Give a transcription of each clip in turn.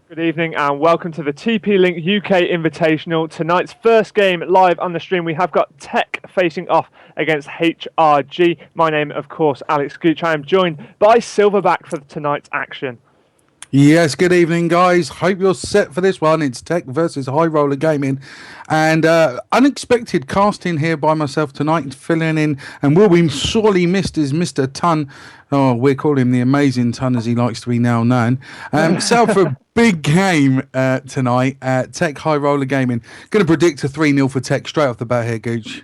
Good evening and welcome to the TP-LINK UK Invitational. Tonight's first game live on the stream. We have got TEC facing off against HRG. My name, of course, Alex Gooch. I am joined by Silverback for tonight's action. Yes, good evening, guys. Hope you're set for this one. It's TEC versus High Roller Gaming. And unexpected casting here by myself tonight, filling in, and will be sorely missed is Mr. Ton. Oh, we call him the Amazing Ton, as he likes to be now known. Set up for a big game tonight at TEC High Roller Gaming. Going to predict a 3-0 for TEC straight off the bat here, Gooch.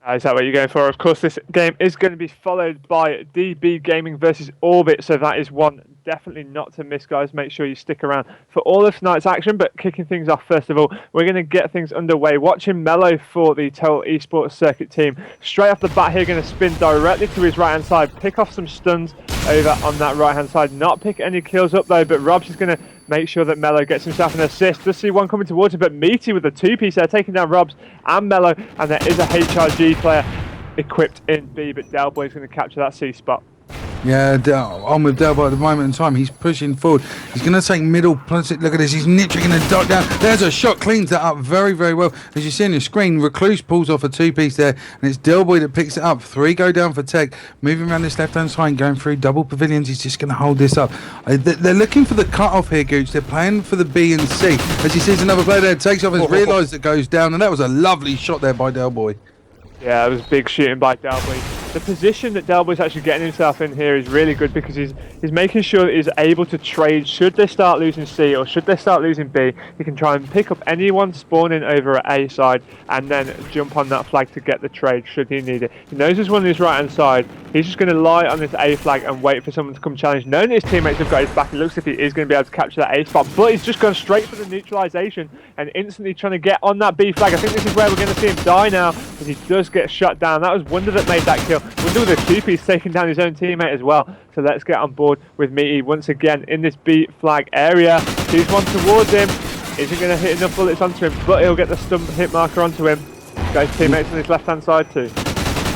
Is that what you're going for? Of course, this game is going to be followed by DB Gaming versus Orbit, so that is one definitely not to miss, guys. Make sure you stick around for all of tonight's action. But kicking things off, first of all, we're going to get things underway. Watching Mello for the Total Esports Circuit team. Straight off the bat here, going to spin directly to his right-hand side, pick off some stuns over on that right-hand side. Not pick any kills up, though, but Rob's is going to make sure that Mello gets himself an assist. Does see one coming towards him, but Meaty with the two-piece there, taking down Robs and Mello, and there is a HRG player equipped in B, but Delboy's going to capture that C spot. Yeah, on with Delboy at the moment in time. He's pushing forward. He's going to take middle. Look at this. He's literally going to duck down. There's a shot. Cleans that up very, very well. As you see on your screen, Recluse pulls off a two-piece there, and it's Delboy that picks it up. 3 go down for TEC. Moving around this left-hand side, going through double pavilions. He's just going to hold this up. They're looking for the cut-off here, Gooch. They're playing for the B and C. As he sees another player there, takes off, has realised it goes down, and that was a lovely shot there by Delboy. Yeah, it was big shooting by Delboy. The position that Delboy's actually getting himself in here is really good because he's making sure that he's able to trade should they start losing C or should they start losing B. He can try and pick up anyone spawning over at A side and then jump on that flag to get the trade should he need it. He knows there's one on his right hand side. He's just going to lie on this A flag and wait for someone to come challenge. Knowing his teammates have got his back, it looks like he is going to be able to capture that A spot, but he's just gone straight for the neutralization and instantly trying to get on that B flag. I think this is where we're going to see him die now, and he does get shut down. That was Wonder that made that kill. Wonder with a two-piece taking down his own teammate as well. So let's get on board with Meaty once again in this B flag area. Sees one towards him. Isn't going to hit enough bullets onto him, but he'll get the stun hit marker onto him. Got his teammates on his left-hand side too.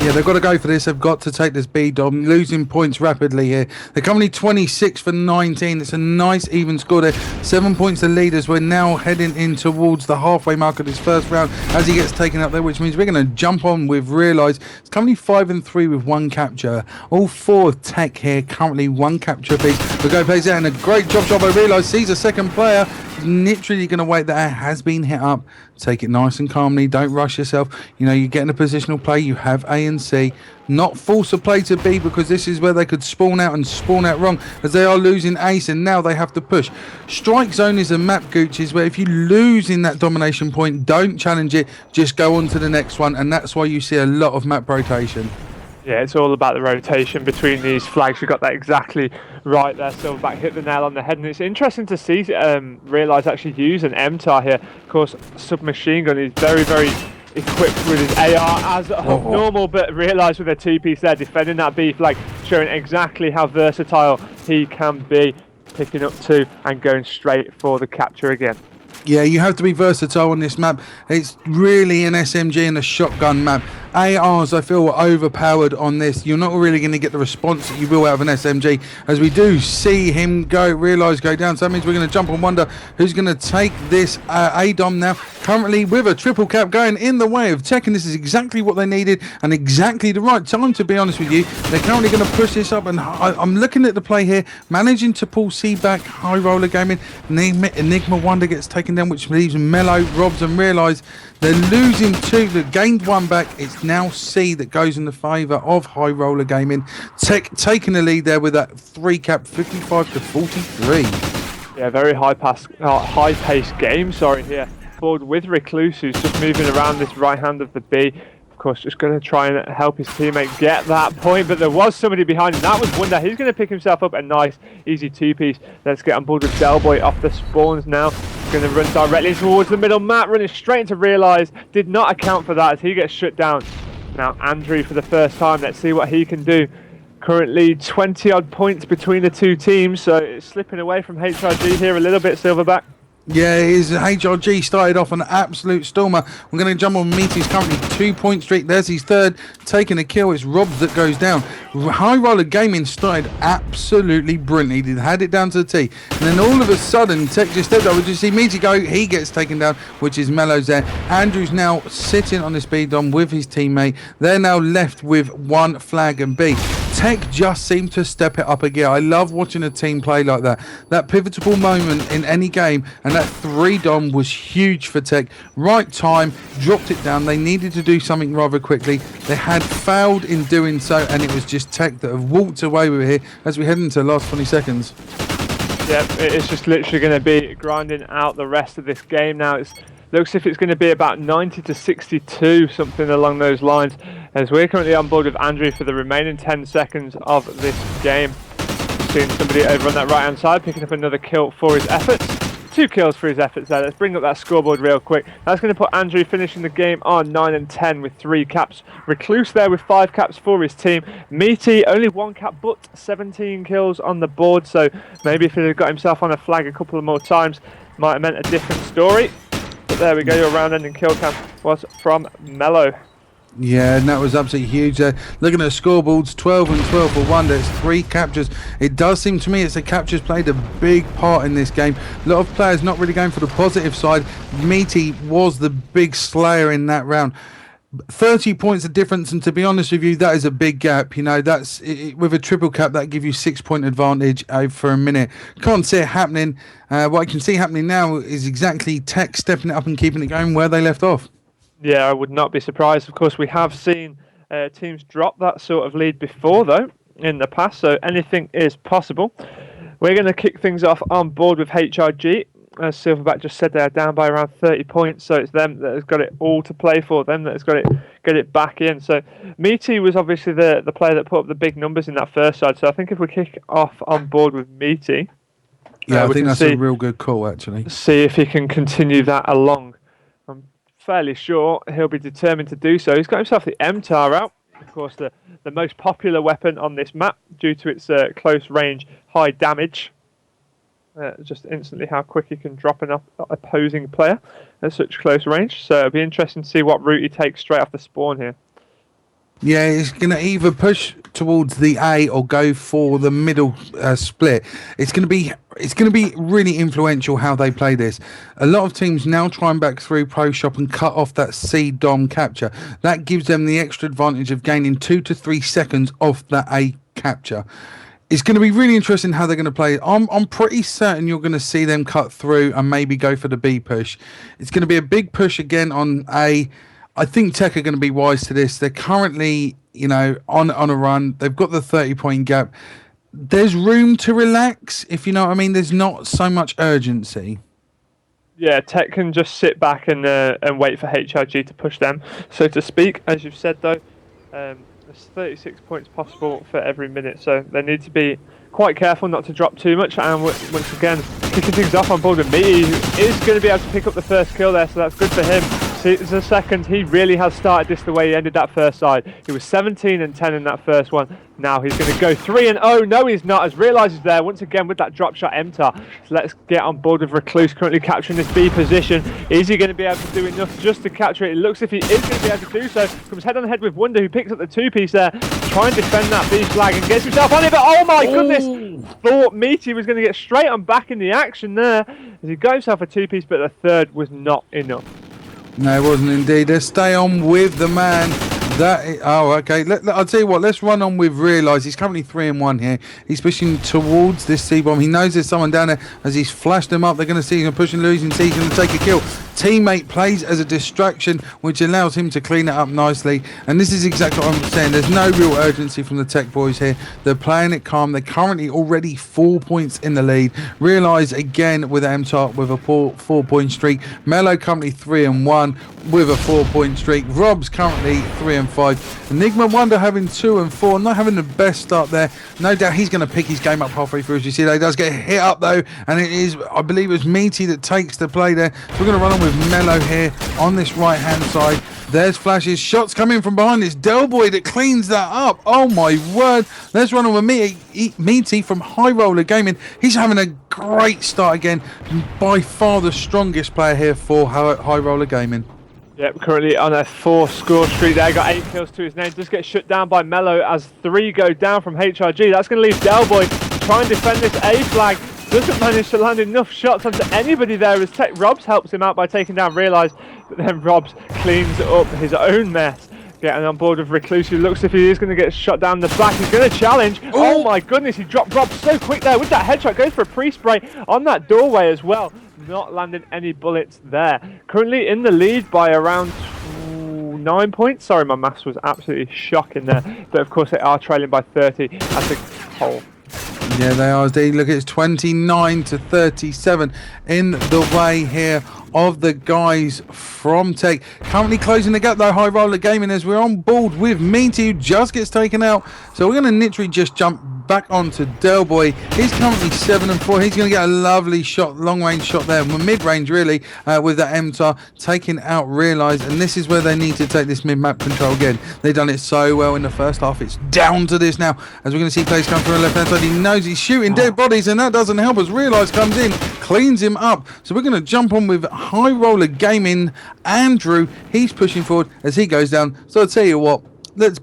Yeah, they've got to go for this. They've got to take this B dom, losing points rapidly here. They're currently 26 for 19. It's a nice even score there. 7 points to leaders. We're now heading in towards the halfway mark of this first round as he gets taken up there, which means we're going to jump on with Realise. It's currently 5 and 3 with 1 capture. All 4 of TEC here, currently 1 capture apiece. The go plays out and a great drop shot by Realise. Sees a second player. Literally going to wait that has been hit up. Take it nice and calmly. Don't rush yourself. You know, you get in a positional play. You have A and C. Not force a play to B because this is where they could spawn out and spawn out wrong as they are losing ace and now they have to push. Strike zone is a map, Gooches, where if you lose in that domination point, don't challenge it. Just go on to the next one, and that's why you see a lot of map rotation. Yeah, it's all about the rotation between these flags. You got that exactly right there. Silverback hit the nail on the head, and it's interesting to see Realise actually use an MTAR here. Of course, submachine gun is very, very equipped with his AR as normal, but Realise with a two-piece there, defending that B flag, showing exactly how versatile he can be, picking up 2 and going straight for the capture again. Yeah, you have to be versatile on this map. It's really an SMG and a shotgun map. ARs, I feel, are overpowered on this. You're not really going to get the response that you will out of an SMG, as we do see him Realise go down. So that means we're going to jump on Wonder, who's going to take this ADOM now. Currently with a triple cap going in the way of TEC, and this is exactly what they needed and exactly the right time, to be honest with you. They're currently going to push this up, and I'm looking at the play here, managing to pull C back. High Roller Gaming. Enigma Wonder gets taken down, which leaves Mello, Robs and Realise. They're losing 2. They've gained 1 back. It's now C that goes in the favour of High Roller Gaming. TEC taking the lead there with that 3 cap, 55 to 43. Yeah, very high-paced game. Sorry here. Forward with Recluse, who's just moving around this right hand of the B. Of course, just going to try and help his teammate get that point, but there was somebody behind him. That was Wonder. He's going to pick himself up a nice, easy two-piece. Let's get on board with Delboy off the spawns now. Going to run directly towards the middle map, running straight into Realise. Did not account for that as he gets shut down. Now Andrew for the first time. Let's see what he can do. Currently 20 odd points between the two teams, so it's slipping away from HRG here a little bit, Silverback. Yeah, his HRG started off an absolute stormer. We're going to jump on Meaty's currently 2-point streak. There's his third, taking a kill. It's Robs that goes down. High Roller Gaming started absolutely brilliantly. They had it down to the T. And then all of a sudden, Tech just stepped up. We just see Meaty go. He gets taken down, which is Mello's there. Andrew's now sitting on the speed dom with his teammate. They're now left with one flag and B. Tech just seemed to step it up again. I love watching a team play like that. That pivotal moment in any game, and that 3-dom was huge for Tech. Right time, dropped it down. They needed to do something rather quickly. They had failed in doing so, and it was just Tech that have walked away with it here as we head into the last 20 seconds. Yeah, it's just literally going to be grinding out the rest of this game now. It looks if it's going to be about 90 to 62, something along those lines, as we're currently on board with Andrew for the remaining 10 seconds of this game. Seeing somebody over on that right hand side picking up another kill for his efforts. 2 kills for his efforts there. Let's bring up that scoreboard real quick. That's going to put Andrew finishing the game on 9 and 10 with 3 caps. Recluse there with 5 caps for his team. Meaty only 1 cap but 17 kills on the board, so maybe if he had got himself on a flag a couple of more times might have meant a different story. But there we go, your round ending kill cam was from Mello. Yeah, and that was absolutely huge there. Looking at the scoreboards, 12 and 12 for Wonder. It's 3 captures. It does seem to me as the captures played a big part in this game. A lot of players not really going for the positive side. Meaty was the big slayer in that round. 30 points of difference, and to be honest with you, that is a big gap. You know, that's with a triple cap that give you 6-point advantage for a minute. Can't see it happening. What I can see happening now is exactly Tech stepping it up and keeping it going where they left off. Yeah, I would not be surprised. Of course, we have seen teams drop that sort of lead before, though, in the past, so anything is possible. We're going to kick things off on board with HRG. As Silverback just said, they're down by around 30 points, so it's them that has got it all to play for, them that has got it back in. So Meaty was obviously the player that put up the big numbers in that first side, so I think if we kick off on board with Meaty... Yeah, I think that's a real good call, actually. See if he can continue that along. I'm fairly sure he'll be determined to do so. He's got himself the MTAR out, of course the most popular weapon on this map due to its close range, high damage. Just instantly how quick he can drop an opposing player at such close range. So it'll be interesting to see what route he takes straight off the spawn here. Yeah, he's going to either push towards the A or go for the middle split. It's going to be really influential how they play this. A lot of teams now try and back through Pro Shop and cut off that C dom capture. That gives them the extra advantage of gaining 2 to 3 seconds off that A capture. It's going to be really interesting how they're going to play. I'm pretty certain you're going to see them cut through and maybe go for the B push. It's going to be a big push again on A. I think Tech are going to be wise to this. They're currently, you know, on a run. They've got the 30-point gap. There's room to relax, if you know what I mean. There's not so much urgency. Yeah, Tech can just sit back and wait for HRG to push them, so to speak. As you've said, though, there's 36 points possible for every minute, so they need to be quite careful not to drop too much. And once again, kicking things off on board with me, he is going to be able to pick up the first kill there, so that's good for him. See, it's the second. He really has started this the way he ended that first side. He was 17 and 10 in that first one. Now he's going to go 3 and 0. No, he's not, as realises there once again with that drop shot MTAR. So let's get on board with Recluse currently capturing this B position. Is he going to be able to do enough just to capture it? It looks if he is going to be able to do so. Comes head on head with Wonder, who picks up the 2-piece there. Try and defend that B flag and gets himself on it, but oh my goodness! Thought Meaty was going to get straight on back in the action there as he got himself a 2-piece, but the third was not enough. No, it wasn't indeed. Let's stay on with the man. Okay. I'll tell you what. Let's run on with Realise. He's currently 3 and 1 here. He's pushing towards this C-bomb. He knows there's someone down there. As he's flashed them up, they're going to see him pushing, losing. He's going to take a kill. Teammate plays as a distraction, which allows him to clean it up nicely. And this is exactly what I'm saying. There's no real urgency from the Tech boys here. They're playing it calm. They're currently already 4 points in the lead. Realise again with MTAR with a 4-point streak. Mello currently 3 and 1 with a 4-point streak. Rob's currently 3 and 5. Enigma Wonder having 2 and 4, not having the best start there. No doubt he's going to pick his game up halfway through. As you see, he does get hit up though, and it is, I believe, it was Meaty that takes the play there. So we're going to run on with Mello here on this right hand side. There's flashes. Shots coming from behind. It's Delboy that cleans that up. Oh my word. Let's run on with Meaty from High Roller Gaming. He's having a great start again. By far the strongest player here for High Roller Gaming. Yep, currently on a 4-score streak there. Got 8 kills to his name. Does get shut down by Mello as 3 go down from HRG. That's going to leave Delboy to try and defend this A flag. Doesn't manage to land enough shots onto anybody there as Robs helps him out by taking down Realize, but then Robs cleans up his own mess. Getting on board with Recluse, who looks if he is going to get shot down the back. He's going to challenge. Ooh. Oh my goodness, he dropped Rob so quick there with that headshot. Goes for a pre-spray on that doorway as well. Not landing any bullets there. Currently in the lead by around 9 points. Sorry, my maths was absolutely shocking there. But of course they are trailing by 30 as a whole. Yeah, they are. Look, it's 29 to 37 in the way here of the guys from TEC. Currently closing the gap though, High Roller Gaming, as we're on board with Meaty, who just gets taken out. So we're going to literally just jump back onto Delboy. He's currently 7 and 4. He's going to get a lovely shot, long range shot there, mid range really, with that MTAR taking out Realize. And this is where they need to take this mid map control again. They've done it so well in the first half. It's down to this now, as we're going to see players come from the left hand side. He knows he's shooting dead bodies, and that doesn't help as Realize comes in, cleans him up. So we're going to jump on with High Roller Gaming. Andrew, he's pushing forward as he goes down. So I'll tell you what, let's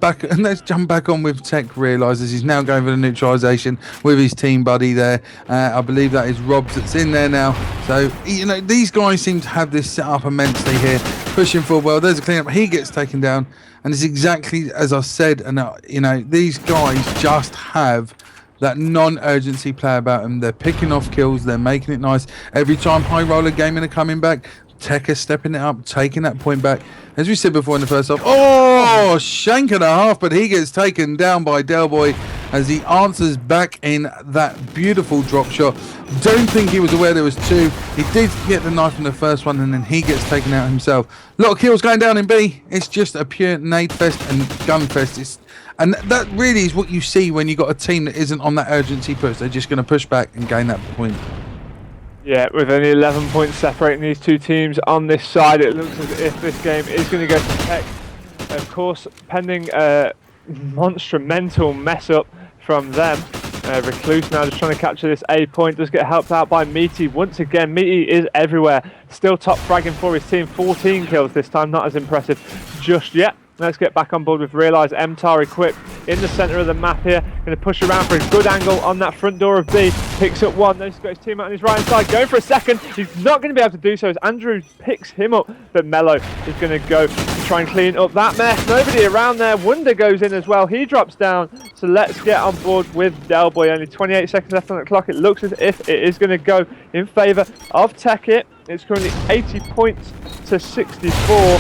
jump back on with TEC. Realizes he's now going for the neutralization with his team buddy there. I believe that is Robs that's in there now. So you know, these guys seem to have this set up immensely here, pushing forward. Well, there's a cleanup. He gets taken down, and it's exactly as I said. And you know, these guys just have that non-urgency play about them. They're picking off kills. They're making it nice. Every time High Roller Gaming are coming back, TEC is stepping it up, taking that point back. As we said before in the first half, oh, shank and a half, but he gets taken down by Delboy as he answers back in that beautiful drop shot. Don't think he was aware there was 2. He did get the knife in the first one, and then he gets taken out himself. A lot of kills going down in B. It's just a pure nade fest and gun fest. And that really is what you see when you've got a team that isn't on that urgency push. They're just going to push back and gain that point. Yeah, with only 11 points separating these two teams on this side, it looks as if this game is going to go to TEC. Of course, pending a monumental mess up from them. Recluse now just trying to capture this A point, does get helped out by Meaty once again. Meaty is everywhere, still top fragging for his team. 14 kills this time, not as impressive just yet. Let's get back on board with Realize. MTAR equipped in the centre of the map here. Going to push around for a good angle on that front door of B. Picks up one. Notice he's got his team out on his right hand side. Going for a second. He's not going to be able to do so as Andrew picks him up. But Mello is going to go to try and clean up that mess. Nobody around there. Wonder goes in as well. He drops down. So let's get on board with Delboy. Only 28 seconds left on the clock. It looks as if it is going to go in favour of TEC. It's currently 80 points to 64.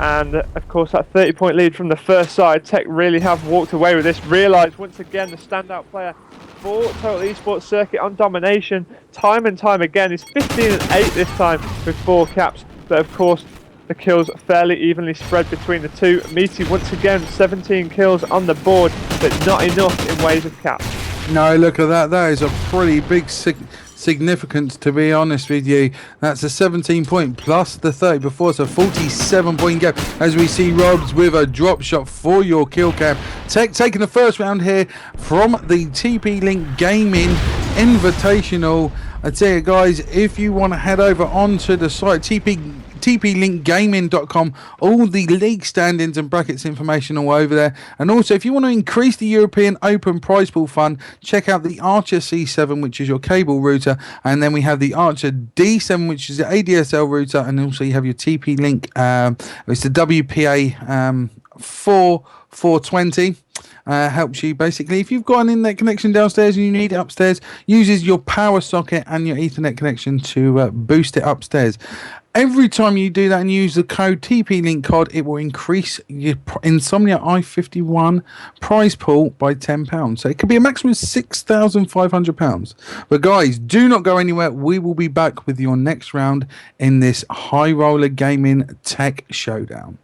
And of course that 30-point lead from the first side, TEC really have walked away with this. Realize once again the standout player for Total Esports circuit on domination, time and time again. He's 15 and 8 this time with 4 caps, but of course the kills fairly evenly spread between the two. Meaty once again 17 kills on the board, but not enough in ways of caps. No, look at that. That is a pretty big significance, to be honest with you. That's a 17 point plus the 30 before, it's a 47 point gap as we see Robs with a drop shot for your kill cam. TEC taking the first round here from the TP-LINK Gaming Invitational. I tell you guys, if you want to head over onto the site TP-LINKGaming.com, all the league standings and brackets information all over there. And also, if you want to increase the European Open prize pool fund, check out the Archer C7, which is your cable router, and then we have the Archer D7, which is the ADSL router, and also you have your TP-Link, it's the WPA 420. Helps you basically if you've got an internet connection downstairs and you need it upstairs, uses your power socket and your Ethernet connection to boost it upstairs. Every time you do that and use the code TP-LINK COD, it will increase your Insomnia i51 prize pool by £10. So it could be a maximum of £6,500. But guys, do not go anywhere. We will be back with your next round in this High Roller Gaming TEC Showdown.